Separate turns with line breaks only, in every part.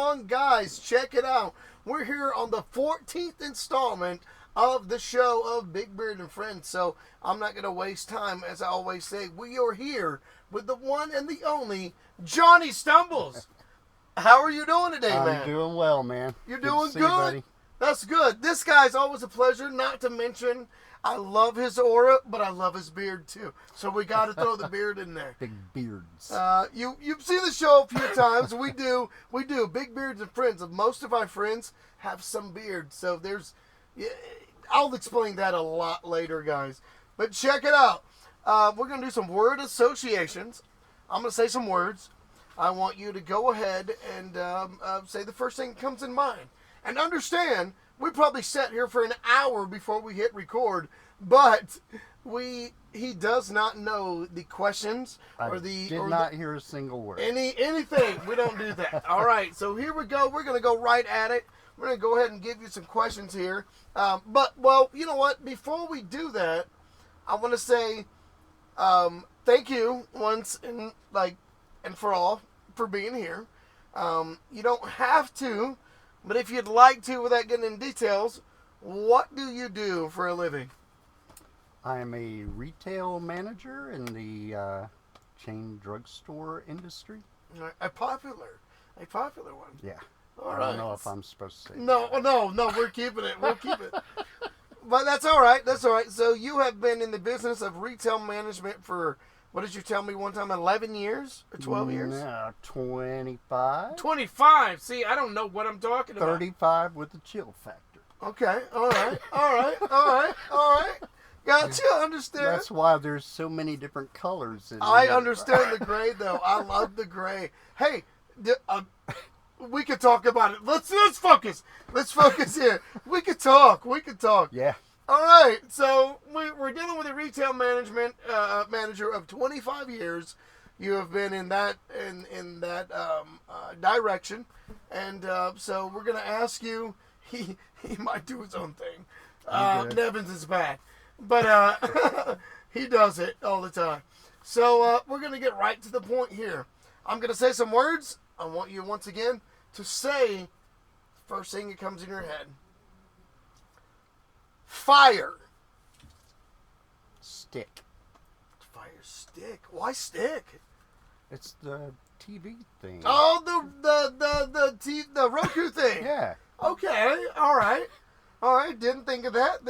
on, guys. Check it out. We're here on the 14th installment of the show of Big Beard and Friends. So I'm not going to waste time. As I always say, we are here with the one and the only Jonny Stumblez. How are you doing today, man?
I'm doing well, man.
You're
Good
doing
to see you,
good?
buddy.
That's good. This guy's always a pleasure, not to mention I love his aura, but I love his beard too. So we got to throw the beard in there.
Big beards.
You've seen the show a few times. We do Big Beards and Friends. Most of my friends have some beard, so I'll explain that a lot later, guys. But check it out. We're gonna do some word associations. I'm gonna say some words. I want you to go ahead and say the first thing that comes in mind. And understand, we probably sat here for an hour before we hit record, but he does not know the questions
I did not hear a single word.
Anything. We don't do that. All right, so here we go. We're going to go right at it. We're going to go ahead and give you some questions here. Well, you know what? Before we do that, I want to say thank you once and for all for being here. You don't have to, but if you'd like to, without getting into details, what do you do for a living?
I am a retail manager in the chain drugstore industry.
A popular one.
Yeah.
All
I
right.
don't know if I'm supposed to say
No, we're keeping it. We'll keep it. But that's all right. That's all right. So you have been in the business of retail management for, what did you tell me one time, 11 years or 12 years?
No, 25.
25. See, I don't know what I'm talking about.
35 with the chill factor.
Okay. All right. Gotcha. Understand.
That's why there's so many different colors.
I understand the gray, though. I love the gray. Hey, we could talk about it. Let's focus. Let's focus here. We could talk.
Yeah.
All right. So we're dealing with a retail manager of 25 years. You have been in that direction, and so we're gonna ask you. He might do his own thing. Nevins is bad, but he does it all the time. So we're gonna get right to the point here. I'm gonna say some words. I want you once again to say the first thing that comes in your head. Fire.
Stick.
Fire stick. Why stick?
It's the TV thing.
Oh, the Roku thing.
Yeah.
Okay. All right. Didn't think of that.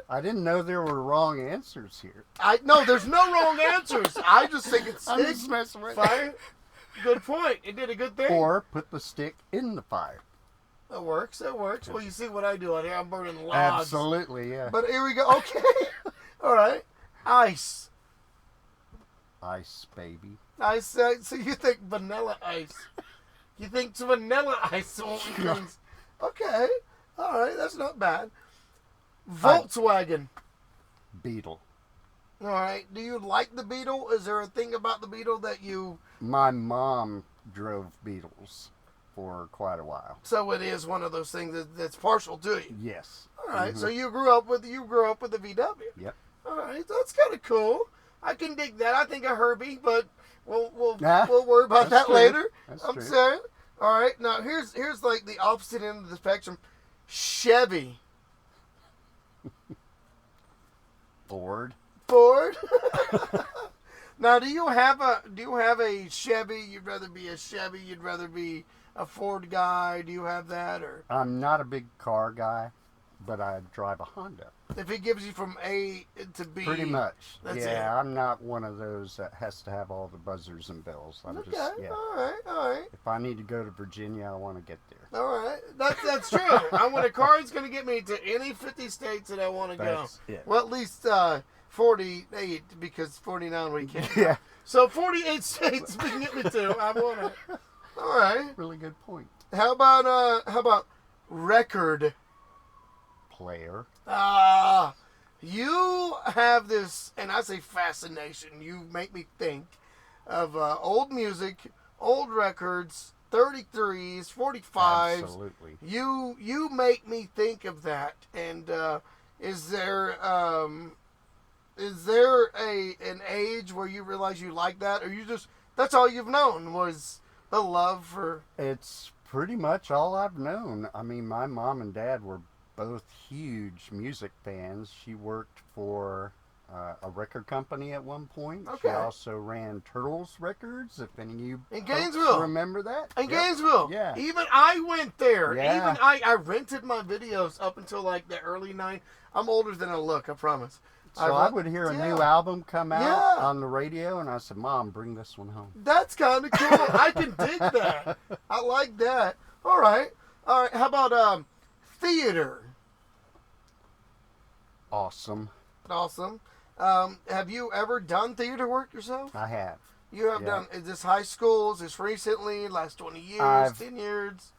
I didn't know there were wrong answers here.
No, there's no wrong answers. I just think it's stick.
I'm just messing with
Fire. Good point. It did a good thing.
Or put the stick in the fire.
That works. Well, you see what I do out here. I'm burning logs.
Absolutely, yeah.
But here we go. Okay. All right. Ice.
Ice, baby.
Ice. So you think vanilla ice. You think it's vanilla ice. Okay. All right. That's not bad. Volkswagen.
Beetle.
All right. Do you like the Beetle? Is there a thing about the Beetle that you...
My mom drove Beetles for quite a while.
So it is one of those things that's partial to you.
Yes.
All right. Mm-hmm. So you grew up with the VW.
Yep.
All right. That's kind of cool. I can dig that. I think a Herbie, but we'll worry about that
true.
later.
That's
I'm
true.
saying. All right. Now here's like the opposite end of the spectrum. Chevy.
Ford.
Now, do you have a Chevy? You'd rather be a Chevy? You'd rather be a Ford guy? Do you have that, or?
I'm not a big car guy, but I drive a Honda.
If it gives you from A to B,
pretty much.
That's
yeah,
it.
I'm not one of those that has to have all the buzzers and bells. I'm
Okay.
just yeah.
All right.
If I need to go to Virginia, I want to get there.
All right. That's true. I want a car that's going to get me to any 50 states that I want to go.
Yeah.
Well, at least 48, because 49 we can't.
Yeah.
So 48 states we can get me to. I want it. All right.
Really good point.
How about record
player?
You have this, and I say fascination. You make me think of old music, old records, 33s, 45s.
Absolutely.
You make me think of that. And is there an age where you realize you like that, or you just, that's all you've known was the love for?
It's pretty much all I've known. I mean, my mom and dad were both huge music fans. She worked for a record company at one point.
Okay.
She also ran Turtles Records, if any of you
In
folks
Gainesville.
remember that.
In Gainesville.
Yeah.
Even I went there.
Yeah.
Even I rented my videos up until like the early 90s. I'm older than I look, I promise.
So I would hear a new album come out on the radio, and I said, Mom, bring this one home.
That's kind of cool. I can dig that. I like that. All right. All right. How about theater?
Awesome.
Awesome. Have you ever done theater work yourself?
I have.
You have done. Is this high school? Is this recently? Last 20 years? 10 years?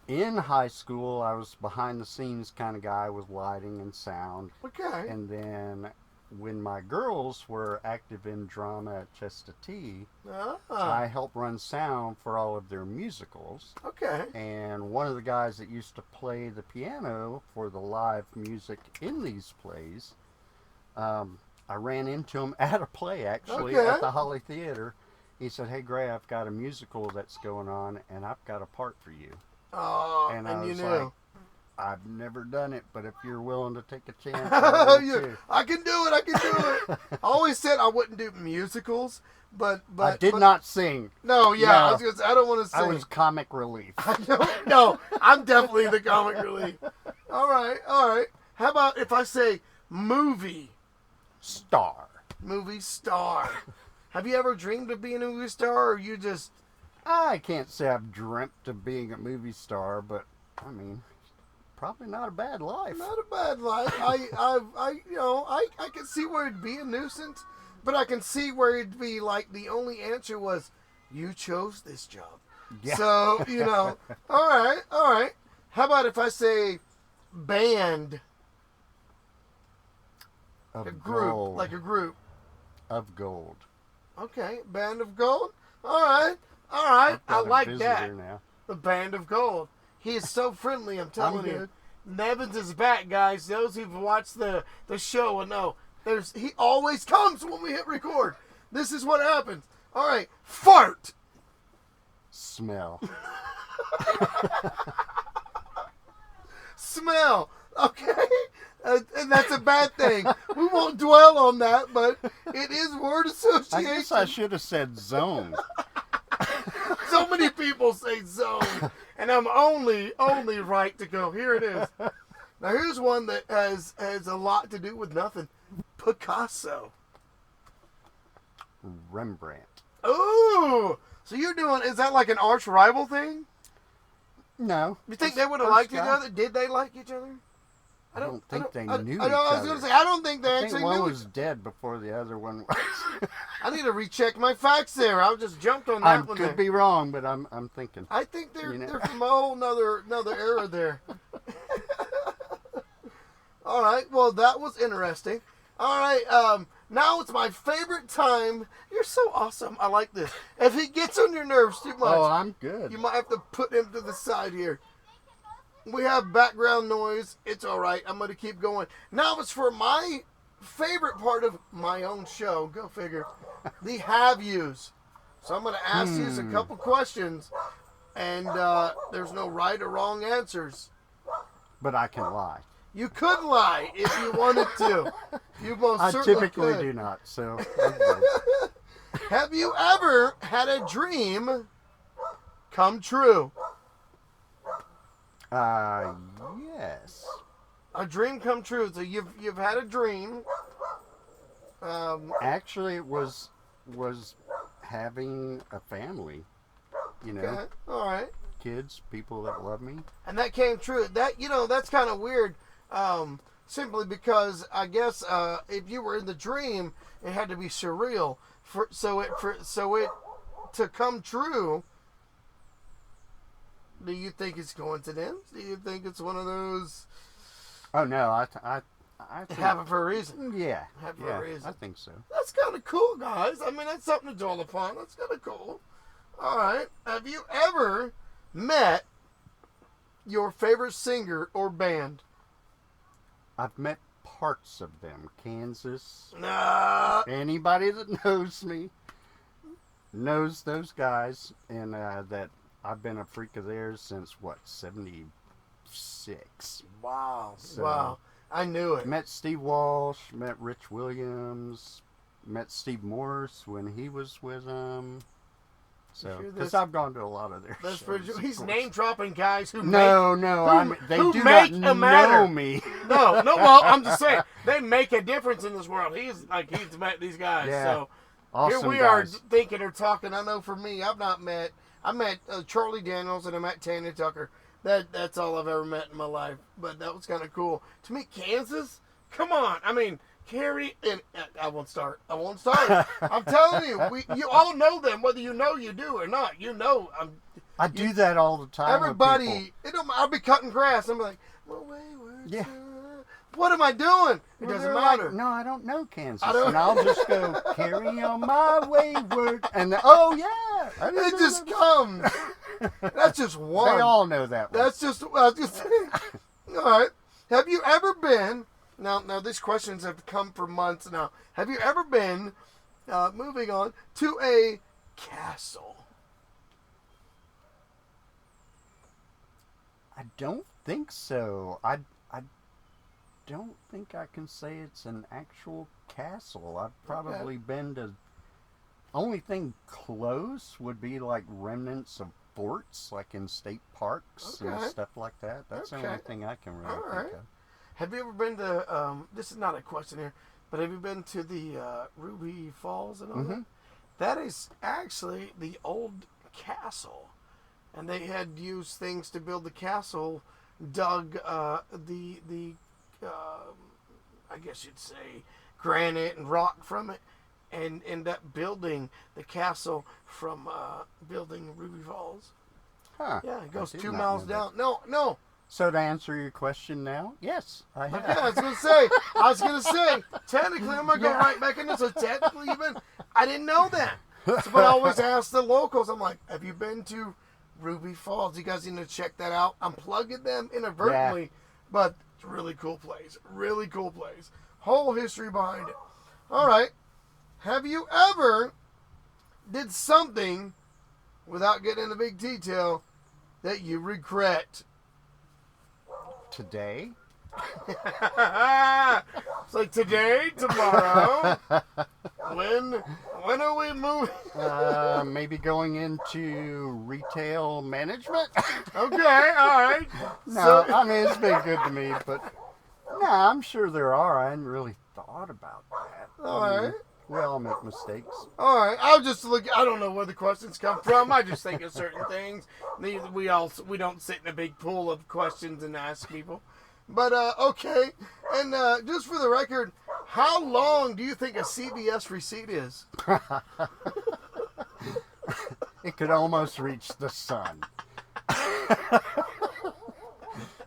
In high school, I was behind the scenes kind of guy with lighting and sound.
Okay.
And then when my girls were active in drama at Chester T, I helped run sound for all of their musicals.
Okay.
And one of the guys that used to play the piano for the live music in these plays, I ran into him at a play, actually, at the Holly Theater. He said, "Hey, Gray, I've got a musical that's going on, and I've got a part for you."
Oh,
and I was
you knew.
like, I've never done it, but if you're willing to take a chance, I
can do it. I can do it. I always said I wouldn't do musicals, but
I did not sing.
No, yeah,
No.
I was gonna say I don't want to sing.
I was comic relief.
No, I'm definitely the comic relief. All right, all right. How about if I say movie
star?
Movie star. Have you ever dreamed of being a movie star, or you just?
I can't say I've dreamt of being a movie star, but I mean, probably not a bad life.
Not a bad life. I can see where it'd be a nuisance, but I can see where it'd be like the only answer was, you chose this job. Yeah. So, all right. How about if I say band?
Of
a group,
gold.
like a group.
Of gold.
Okay, band of gold. All right. I like that.
Now.
The band of gold. He is so friendly, I'm telling you.
Good.
Nevins is back, guys. Those who've watched the show will know. He always comes when we hit record. This is what happens. All right, fart.
Smell.
Smell. Okay, and that's a bad thing. We won't dwell on that, but it is word association.
I guess I should have said zone.
So many people say zone, and I'm only right to go. Here it is. Now here's one that has a lot to do with nothing. Picasso.
Rembrandt.
Ooh, so you're doing? Is that like an arch rival thing?
No.
You think they would have liked each other? Did they like each other?
I don't think they knew each
other. I was going to say, I don't think they actually knew.
One was dead before the other one was.
I need to recheck my facts there. I just jumped on that one.
I could be wrong, but I'm thinking.
I think they're from a whole another era there. All right. Well, that was interesting. All right. Now it's my favorite time. You're so awesome. I like this. If he gets on your nerves too much,
oh, I'm good.
You might have to put him to the side here. We have background noise. It's all right. I'm going to keep going. Now it's for my favorite part of my own show. Go figure. The have-yous. So I'm going to ask you a couple questions, and there's no right or wrong answers.
But I can lie.
You could lie if you wanted to. You most certainly
typically
could.
do not, so.
Have you ever had a dream come true?
Yes.
A dream come true. So you've had a dream.
Actually, it was having a family.
Okay. All right.
Kids, people that love me.
And that came true. That's kind of weird. Simply because I guess if you were in the dream, it had to be surreal so it to come true. Do you think it's coincidence? Do you think it's one of those?
Oh no, I think,
have it for a reason.
Yeah,
have it for a reason.
I think so.
That's kind of cool, guys. I mean, that's something to dwell upon. That's kind of cool. All right. Have you ever met your favorite singer or band?
I've met parts of them. Kansas.
Nah.
Anybody that knows me knows those guys, and that I've been a freak of theirs since, what, 76.
Wow.
So,
Wow. I knew it.
Met Steve Walsh, met Rich Williams, met Steve Morse when he was with them. So, because I've gone to a lot of their shows.
He's name dropping guys who
they do
make
not know me.
No, well, I'm just saying they make a difference in this world. He's met these guys.
Yeah.
So
Awesome
here we
guys.
are thinking or talking. I know for me, I met Charlie Daniels and I met Tanya Tucker. That's all I've ever met in my life. But that was kind of cool. To meet Kansas, come on. I mean, Carrie and I won't start. I'm telling you, you all know them, whether you do or not.
I do that all the time.
Everybody, I'll be cutting grass. I'm like, well, wayward son. What am I doing? It doesn't matter.
Like, no, I don't know Kansas. And I'll just go, carry on my wayward. And oh, yeah.
It just comes. That's just one.
They all know that one.
That's just, I was just saying. All right. Have you ever been, now these questions have come for months now. Have you ever been, moving on, to a castle?
I don't think so. I don't think I can say it's an actual castle. I've probably been to... Only thing close would be like remnants of forts, like in state parks and stuff like that. That's the only thing I can really think of.
Have you ever been to, this is not a question here, but have you been to the Ruby Falls and all that? That is actually the old castle. And they had used things to build the castle, dug I guess you'd say, granite and rock from it, and end up building the castle from building Ruby Falls.
Huh.
Yeah, it goes 2 miles down. No.
So to answer your question now, yes, I have.
Okay, I was gonna say, technically I'm gonna go right back in this. So technically, I didn't know that. So, but I always ask the locals. I'm like, have you been to Ruby Falls? You guys need to check that out. I'm plugging them inadvertently, but it's a really cool place. Really cool place. Whole history behind it. All right. Have you ever did something, without getting into big detail, that you regret?
Today?
It's like today, tomorrow. When are we moving?
Maybe going into retail management.
Okay, all right.
No, I mean, it's been good to me, but no, I'm sure there are. I hadn't really thought about that.
All right.
We all make mistakes.
All right. I'll just look. I don't know where the questions come from. I just think of certain things. We don't sit in a big pool of questions and ask people. But okay. And just for the record, how long do you think a CVS receipt is?
It could almost reach the sun.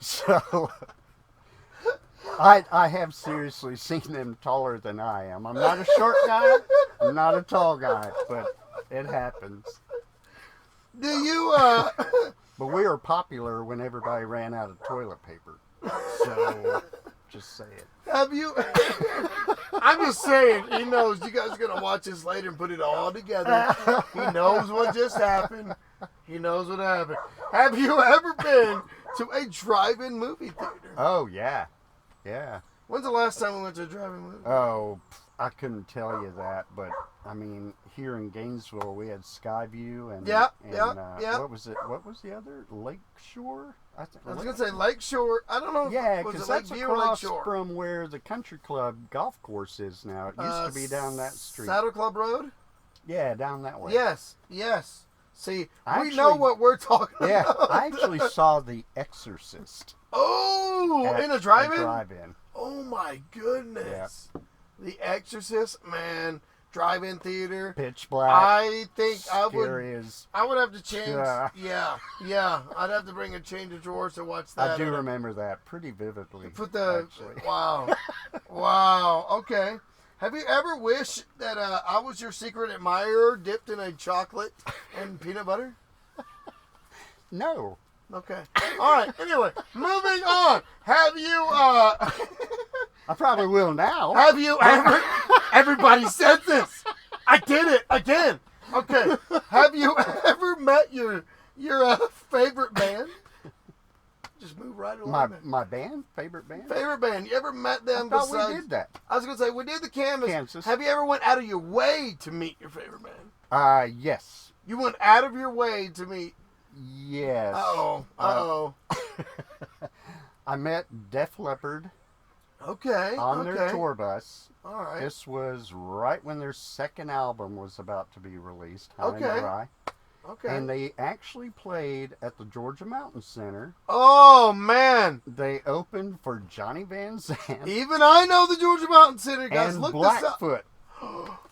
So I have seriously seen them taller than I am. I'm not a short guy. I'm not a tall guy, but it happens.
Do you?
But we were popular when everybody ran out of toilet paper. So just say it.
Have you? I'm just saying. He knows. You guys are gonna watch this later and put it all together. He knows what just happened. He knows what happened. Have you ever been to a drive-in movie theater?
Oh yeah. Yeah.
When's the last time we went to a drive-in movie?
Oh, I couldn't tell you that, but I mean, here in Gainesville, we had Skyview and what was it? What was the other? Lakeshore?
I was gonna say Lakeshore. I don't know.
Yeah, because that's across from where the Country Club golf course is now. It used to be down that street.
Saddle Club Road.
Yeah, down that way.
Yes. See, we know what we're talking about.
Yeah, I actually saw The Exorcist.
Oh, in a drive-in?
Drive-in.
Oh, my goodness. Yeah. The Exorcist, man. Drive-in theater.
Pitch black.
I think I would have to change. Yeah. I'd have to bring a change of drawers to watch that.
I do remember that pretty vividly.
Wow. Okay. Have you ever wished that I was your secret admirer dipped in a chocolate and peanut butter?
No.
Okay. All right. Anyway, moving on. Have you...
I probably will now.
Have you ever... Everybody said this. I did it again. Okay. Have you ever met your Your favorite band? Just move right along.
My band? Favorite band?
Favorite band. You ever met them?
I thought we did that.
I was going to say, we did the Canvas.
Kansas.
Have you ever went out of your way to meet your favorite band?
Yes.
You went out of your way to meet...
Yes.
Uh-oh.
I met Def Leppard
Okay.
on their tour bus.
All right.
This was right when their second album was about to be released.
Okay. Okay.
And they actually played at the Georgia Mountain Center.
Oh, man.
They opened for Johnny Van Zandt.
Even I know the Georgia Mountain Center, guys.
And
Look this up.
Blackfoot.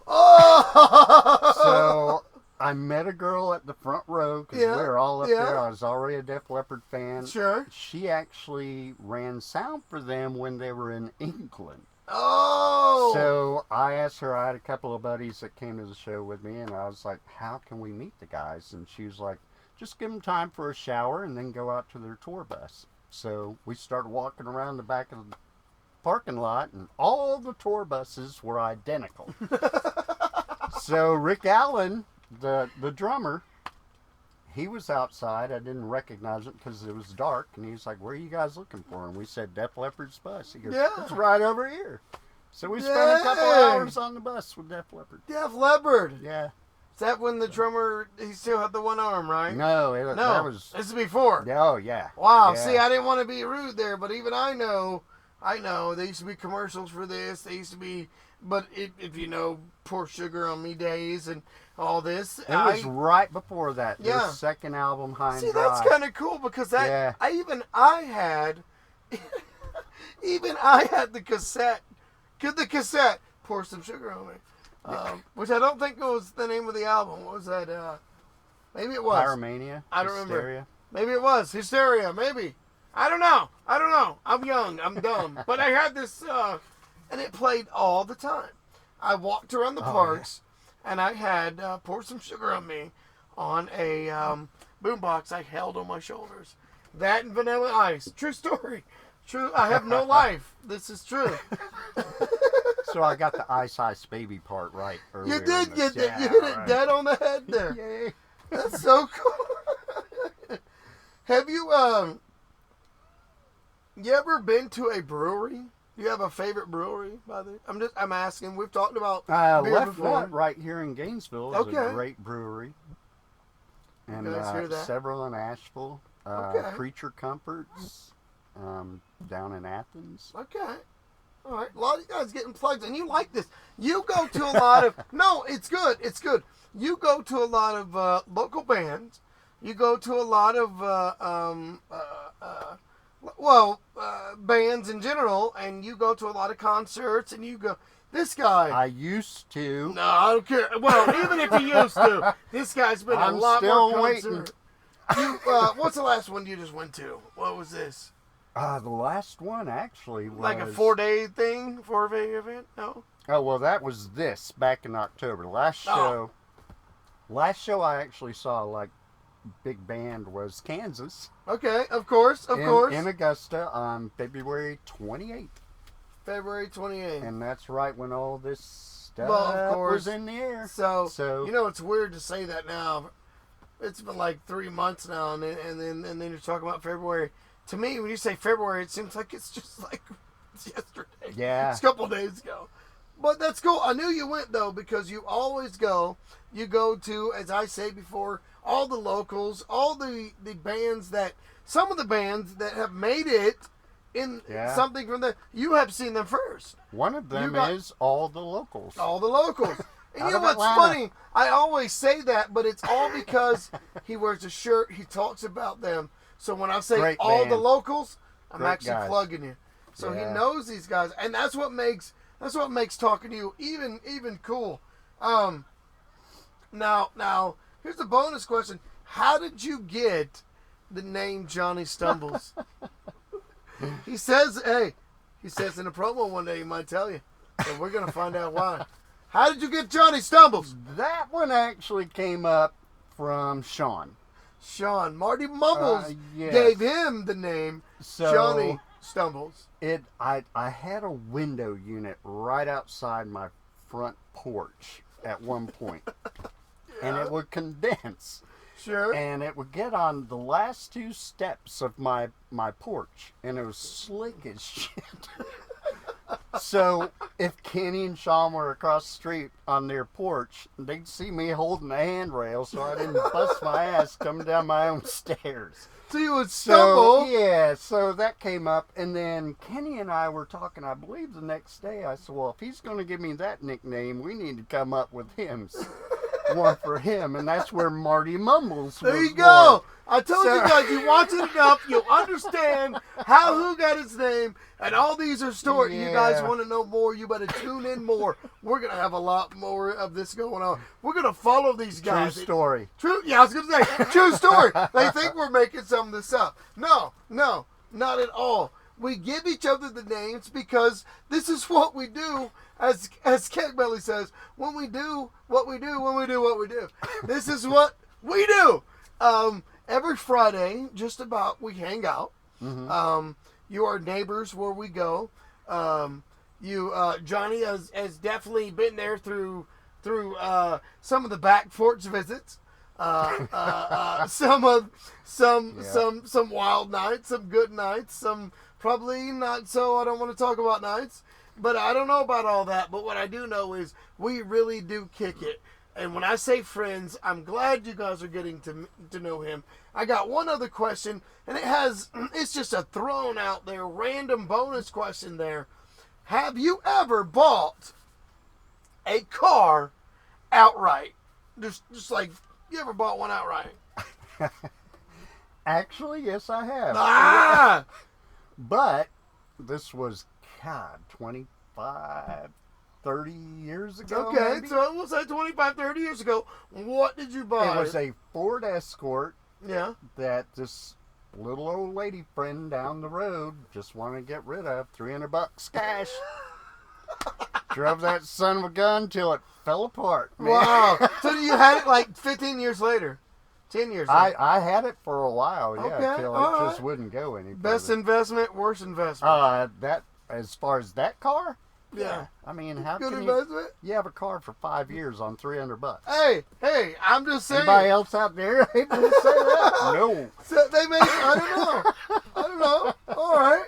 Oh!
So I met a girl at the front row because we were all up there. I was already a Def Leppard fan.
Sure.
She actually ran sound for them when they were in England.
Oh!
So I asked her, I had a couple of buddies that came to the show with me, and I was like, how can we meet the guys? And she was like, just give them time for a shower and then go out to their tour bus. So we started walking around the back of the parking lot, and all the tour buses were identical. So Rick Allen, the drummer, he was outside. I didn't recognize it because it was dark, and he was like, where are you guys looking for? And we said, Def Leppard's bus. He goes, it's right over here. So we spent a couple hours on the bus with Def Leppard.
Def Leppard.
Yeah.
Is that when the drummer, he still had the one arm, right?
No, that was...
This is before.
Oh, yeah.
Wow.
Yeah.
See, I didn't want to be rude there, but even I know, there used to be commercials for this. They used to be, but if you know, Pour Sugar on Me days and all this.
It was right before that.
Yeah.
Their second album, High and
See,
Dry.
that's kind of cool because that, I had the cassette. Get the cassette. Pour Some Sugar on Me. Which I don't think was the name of the album. What was that? Maybe it was.
Pyromania?
I don't remember.
Hysteria?
Maybe it was. Hysteria. Maybe. I don't know. I'm young. I'm dumb. But I had this, and it played all the time. I walked around the parks, and I had Pour Some Sugar on Me on a boombox I held on my shoulders. That and Vanilla Ice. True story. True. I have no life. This is true.
So I got the Ice Ice Baby part right earlier.
You did get that. You hit it dead on the head there.
Yay.
That's so cool. Have you ever been to a brewery? Do you have a favorite brewery, by the way? I'm asking. We've talked about beer
Left
before.
Nut right here in Gainesville is a great brewery. And several in Asheville. Creature Comforts down in Athens.
Okay. All right. A lot of you guys getting plugged, and you like this. You go to a lot of... No, it's good. It's good. You go to a lot of local bands. You go to a lot of... bands in general, and you go to a lot of concerts, and you go, this guy...
I used to.
No, I don't care. Well, even if you used to, this guy's been a lot more concert. What's the last one you just went to? What was this?
The last one actually was...
Like a 4-day thing? 4-day event? No?
Oh, well, that was this back in October. Last show I actually saw, like, big band was Kansas.
Okay, of course.
In Augusta on February 28th.
February 28th.
And that's right when all this stuff was in the air.
So, you know, it's weird to say that now. It's been like 3 months now, and then you're talking about February. To me, when you say February, it seems like it's just like it's yesterday.
Yeah.
It's a couple days ago. But that's cool. I knew you went, though, because you always go. You go to, as I say before, all the locals, all the bands some of the bands that have made it in something from the, you have seen them first.
One of them is all the locals.
All the locals. And you know what's funny? I always say that, but it's all because he wears a shirt, he talks about them. So when I say all the locals, I'm actually plugging you. So he knows these guys, and that's what makes talking to you even cool. Now here's a bonus question: how did you get the name Jonny Stumblez? He says in a promo one day he might tell you, so we're gonna find out why. How did you get Jonny Stumblez?
That one actually came up from Sean.
Marty Mumbles gave him the name Jonny Stumblez.
I had a window unit right outside my front porch at one point, and it would condense.
Sure.
And it would get on the last two steps of my porch, and it was slick as shit. So if Kenny and Sean were across the street on their porch, they'd see me holding the handrail so I didn't bust my ass coming down my own stairs.
So you would stumble.
So, yeah, so that came up, and then Kenny and I were talking, I believe the next day. I said, well, if he's going to give me that nickname, we need to come up with one for him, and that's where Marty Mumbles was
There you go.
born.
I told you guys, you watch it enough, you'll understand who got his name, and all these are stories.
Yeah.
You guys want to know more, you better tune in more. We're going to have a lot more of this going on. We're going to follow these guys.
True story.
True, yeah, I was going to say, true story. They think we're making some of this up. No, not at all. We give each other the names because this is what we do. As Keg Belly says, when we do what we do, when we do what we do. This is what we do. Every Friday, just about, we hang out.
Mm-hmm.
You are neighbors where we go. Johnny has definitely been there through some of the back porch visits. Some wild nights, some good nights, some probably not so. I don't want to talk about nights, but I don't know about all that. But what I do know is we really do kick it. And when I say friends, I'm glad you guys are getting to know him. I got one other question, and it's just a thrown out there random bonus question there. Have you ever bought a car outright? Just like, you ever bought one outright?
Actually, yes, I have.
Ah!
But this was, 25, 30 years ago.
Okay,
maybe?
so we'll say 25, 30 years ago. What did you buy?
It was a Ford Escort
Yeah.
that this little old lady friend down the road just wanted to get rid of. $300 cash. Drove that son of a gun till it fell apart. Man.
Wow. So you had it like 15 years later? 10 years later?
I had it for a while, yeah,
Okay,
till
all
it just
right.
wouldn't go any further.
Best investment, worst investment?
That, as far as that car?
Yeah.
I mean, how
Good
can
investment?
you have a car for 5 years on $300?
Hey, I'm just saying.
Anybody else out there able to say that? No.
So they made, I don't know. All right.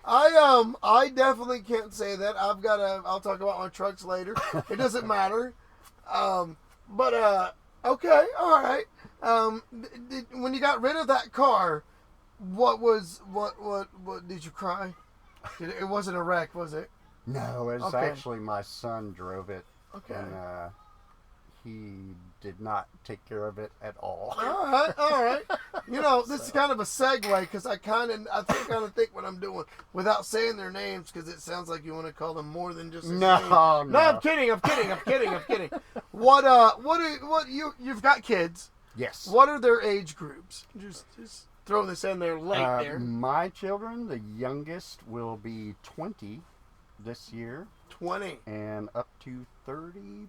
I definitely can't say that. I'll talk about my trucks later. It doesn't matter. Okay, all right. When you got rid of that car, what did you cry? It wasn't a wreck, was it?
No, it's
Okay.
actually my son drove it.
Okay.
And he did not take care of it at all.
All right. You know, this is kind of a segue because I kind of think what I'm doing without saying their names because it sounds like you want to call them more than just his name.
No.
No, I'm kidding. You've got kids.
Yes.
What are their age groups? Just throw this in there late there.
My children, the youngest will be 20 this year
20.
and up to 34.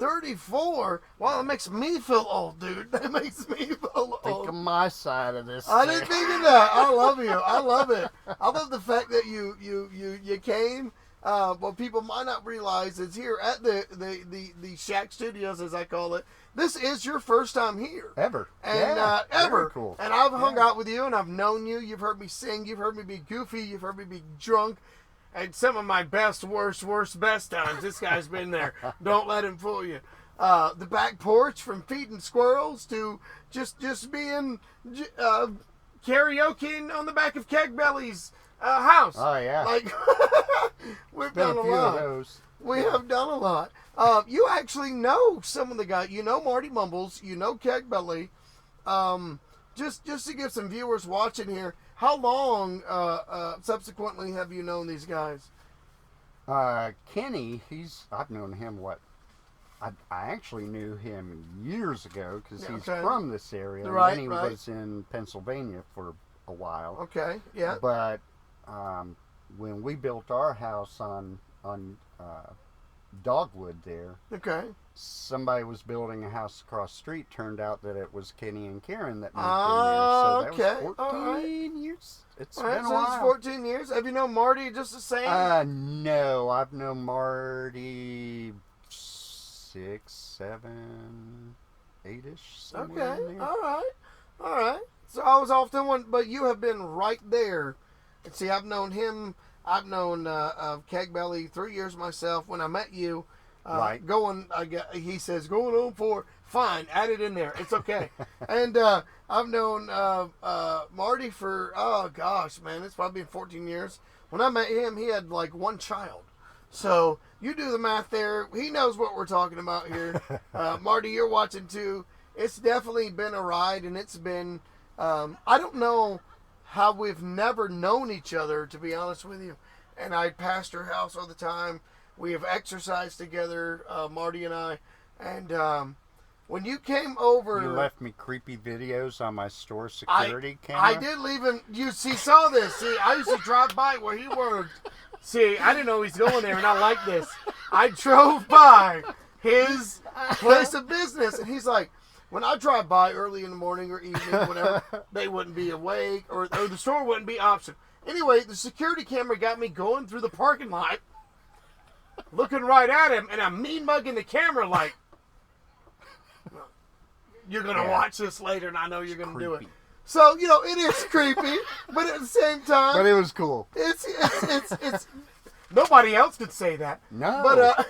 34? Wow, that makes me feel old, dude. That makes me feel old.
Think of my side of this.
I didn't think of that. I love you. I love it. I love the fact that you came. What people might not realize is here at the Shack Studios, as I call it. This is your first time here.
Ever.
And
Yeah,
ever.
very cool.
And I've hung out with you and I've known you. You've heard me sing. You've heard me be goofy. You've heard me be drunk. And some of my best, best times. This guy's been there. Don't let him fool you. The back porch, from feeding squirrels to just being karaoke on the back of Keg Belly's house.
Oh, yeah.
Like, we've
Been
done
a
a
few
lot.
of those.
We have done a lot. You actually know some of the guys. You know Marty Mumbles. You know Keg Belly. Just to give some viewers watching here, how long subsequently have you known these guys?
Kenny, I've known him, I actually knew him years ago because he's
Okay.
from this area.
Right,
And then he
right.
was in Pennsylvania for a while.
Okay, yeah.
But when we built our house on Dogwood there,
Okay.
somebody was building a house across the street. Turned out that it was Kenny and Karen that moved
Oh,
in there. So that
okay.
was
All
14 years. It's
All right,
been a
so
while.
it's 14 years. Have you known Marty just the same?
No, I've known Marty 6, 7. 8-ish.
Okay, all right. So I was off to one, but you have been right there. And see, I've known him. I've known Keg Belly 3 years myself. When I met you,
Right.
he says going on for fine. Add it in there. It's okay. And I've known Marty for gosh, man, it's probably been 14 years. When I met him, he had like one child. So you do the math there. He knows what we're talking about here. Marty, you're watching too. It's definitely been a ride, and it's been. I don't know how we've never known each other, to be honest with you. And I passed her house all the time. We have exercised together, Marty and I. And when you came over...
You left me creepy videos on my store security camera?
I did leave him... You saw this. See, I used to drive by where he worked. See, I didn't know he's going there, and I like this. I drove by his place of business, and he's like... When I drive by early in the morning or evening, whatever, they wouldn't be awake, or the store wouldn't be option. Anyway, the security camera got me going through the parking lot, looking right at him, and I'm mean mugging the camera like, you're going to watch this later, and I know you're going to do it. So, it is creepy, but at the same time...
But it was cool.
It's nobody else could say that.
No.
But,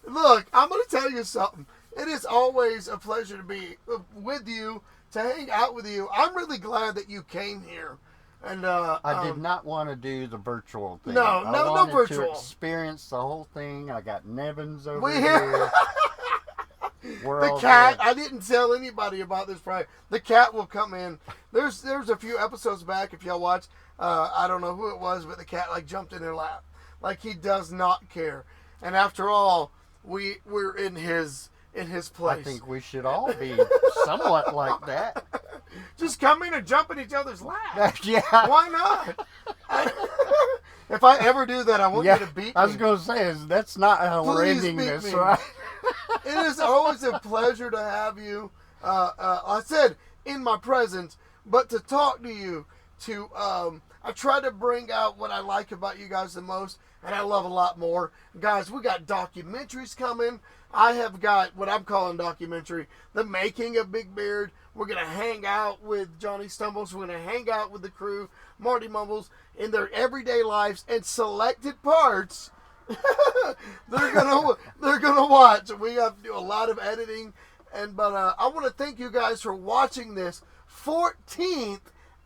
look, I'm going to tell you something. It is always a pleasure to be with you, to hang out with you. I'm really glad that you came here. And
I did not want to do the virtual thing.
No virtual.
To experience the whole thing. I got Nevins over here.
The cat. I didn't tell anybody about this. Probably the cat will come in. There's a few episodes back. If y'all watch, I don't know who it was, but the cat jumped in their lap, like he does not care. And after all, we're in his place.
I think we should all be somewhat like that.
Just come in and jump in each other's lap.
Yeah.
Why not? If I ever do that, I want you to beat me.
I was going to say, that's not how we're ending this, right?
It is always a pleasure to have you. I said in my presence, but to talk to you, I try to bring out what I like about you guys the most, and I love a lot more. Guys, we got documentaries coming. I have got what I'm calling documentary, The Making of Big Beard. We're going to hang out with Jonny Stumblez. We're going to hang out with the crew, Marty Mumbles, in their everyday lives and selected parts. they're gonna watch. We have to do a lot of editing, but I want to thank you guys for watching this 14th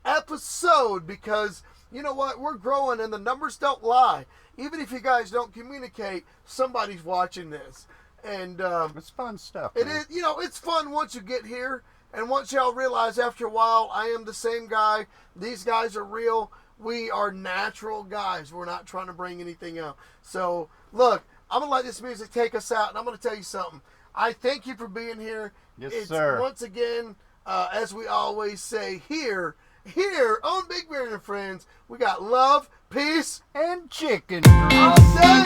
episode, because you know what, we're growing and the numbers don't lie. Even if you guys don't communicate, somebody's watching this, and
it's fun stuff.
It is, it's fun once you get here, and once y'all realize after a while, I am the same guy. These guys are real. We are natural guys. We're not trying to bring anything out. So, look, I'm going to let this music take us out, and I'm going to tell you something. I thank you for being here.
Yes, sir.
Once again, as we always say, here on Big Beard and Friends, we got love, peace,
and chicken.
All day.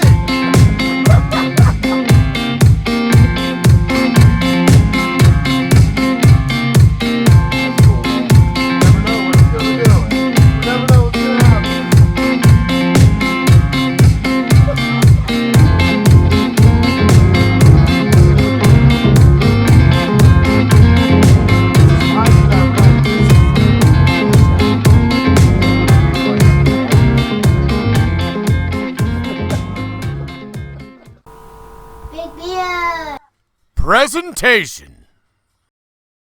Presentation.